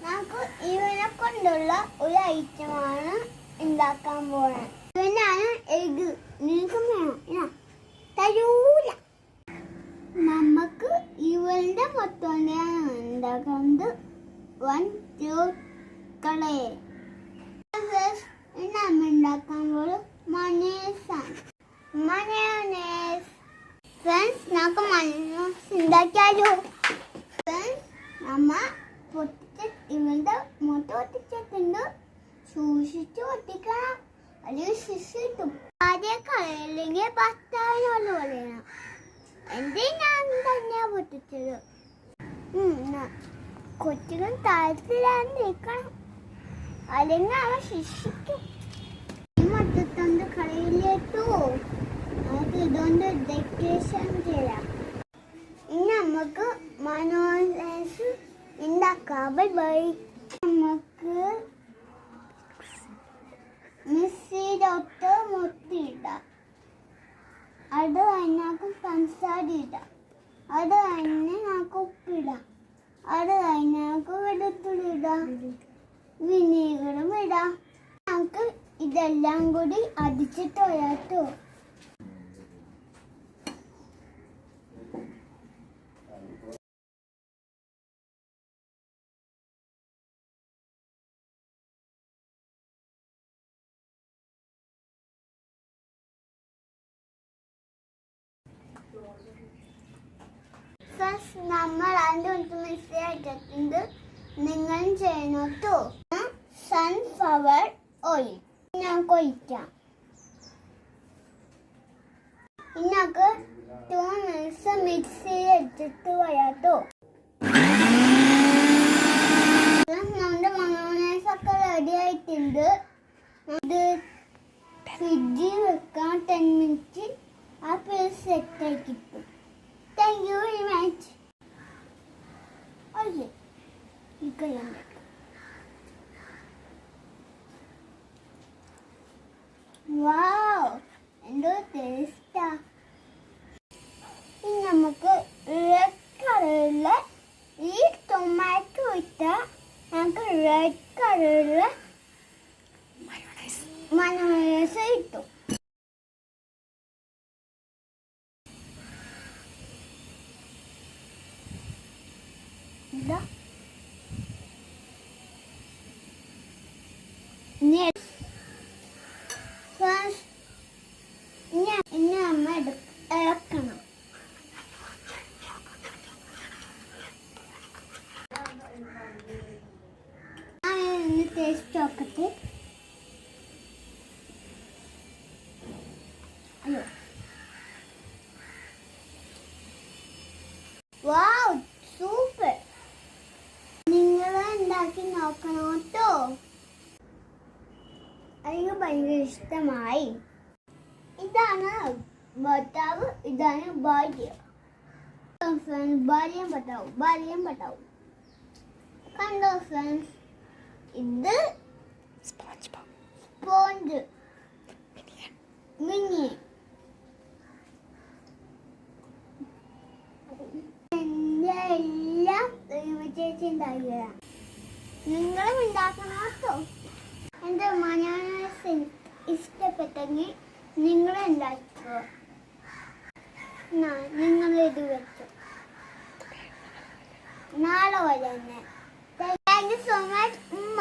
നമുക്ക് ഇവനെ കൊണ്ടുള്ള ഒരു ഐറ്റമാണ് ഉണ്ടാക്കാൻ പോകുന്നത്. ഇവനാണ് എഗ്. നിനക്കും വേണം തരൂല. നമുക്ക് ഇവളുടെ മൊത്തമാണ് ഉണ്ടാക്കുന്നത്. 1 2 കളേ നമ്മൾ ഉണ്ടാക്കാൻ പോകും മയോണൈസാണ്. ഫ്രണ്ട്സ് നമുക്ക് മയോണൈസ് ഉണ്ടാക്കിയാലോ? ഫ്രണ്ട്സ് നമ്മ ഇവളുടെ മുട്ട ഒട്ടിച്ചിട്ടുണ്ട്. സൂക്ഷിച്ച് ഒട്ടിക്കണം, അല്ലെങ്കിൽ ശിശു കിട്ടും. ആദ്യം കളയില്ലെങ്കിൽ ഭർത്താവിനോട് പറയണം. എന്റെ ഞാൻ തന്നെയാ പൊട്ടിച്ചത്. കൊച്ചുകൾ താഴത്തിലാണ്ടിരിക്കണം, അല്ലെങ്കിൽ അവ ശിക്ഷിക്കും. ഈ മുട്ടത്തൊണ്ട് കളയിലേട്ടോ. നമുക്ക് ഇതുകൊണ്ട് ഡെക്കറേഷൻ ചെയ്യാം. ഇനി നമുക്ക് മയോണൈസ് ഉണ്ടാക്കാം. ബൈ. നമുക്ക് മിക്സിയിലോട്ട് മുട്ടിയിടാം. അത് അതിനകത്ത് പഞ്ചസാര ഇടാം. അത് കഴിഞ്ഞ് നമുക്ക് ഉപ്പിടാം. അത് കഴിഞ്ഞ് നമുക്ക് വെളുത്തുള്ളി ഇടാം, വിനീഗറും ഇടാം. നമുക്ക് ഇതെല്ലാം കൂടി അടിച്ചിട്ട് വരാട്ടോ. നമ്മൾ അതിൻ്റെ മിക്സിയായിട്ടുണ്ട്. നിങ്ങളും ചെയ്യണോട്ടോ. സൺഫ്ലവർ ഓയിൽ ഞങ്ങൾക്ക് ഒഴിക്കാം. ഇന്നൊക്കെ 2 മിനിറ്റ്സ് മിക്സിയിൽ എടുത്തിട്ട് വരാട്ടോ. നമ്മുടെ മയോണൈസൊക്കെ റെഡി ആയിട്ടുണ്ട്. ഇത് ഫ്രിഡ്ജിൽ വെക്കാം 10 മിനിറ്റ്. ആ പേര് സെറ്റായി കിട്ടും. Thank you very much. Okay. Wow, എന്തോ ടേസ്റ്റാ. ഇനി നമുക്ക് റെഡ് കളറിലുള്ള ഈ ടൊമാറ്റോ ഇട്ടാൽ നമുക്ക് റെഡ് കളറിലുള്ള മയോണൈസ് കിട്ടും. ഇനി അമ്മ ഇളക്കണം. ടേസ്റ്റ് നോക്കട്ടെ. അയ്യോ, വാവ്, സൂപ്പർ. നിങ്ങൾ ഉണ്ടാക്കി നോക്കണം കേട്ടോ. എനിക്ക് ഭയങ്കര ഇഷ്ടമായി. ഇതാണ് ഭർത്താവ്, ഇതാണ് ഭാര്യ. ഭാര്യയും ഭർത്താവും കണ്ടോ ഫ്രണ്ട്സ്? ഇത് സ്പോഞ്ച് മിനി. എന്റെ എല്ലാം ചേച്ചി ഉണ്ടാക്കിയതാണ്. നിങ്ങളും ഉണ്ടാക്കണം കേട്ടോ. എൻ്റെ മയോണൈസ് ഇഷ്ടപ്പെട്ടെങ്കിൽ നിങ്ങൾ ഉണ്ടാക്കുക. നിങ്ങൾ ഇത് വെച്ചു നാളെ വരെ തന്നെ. താങ്ക് യു സോ മച്ച് ഉമ്മ.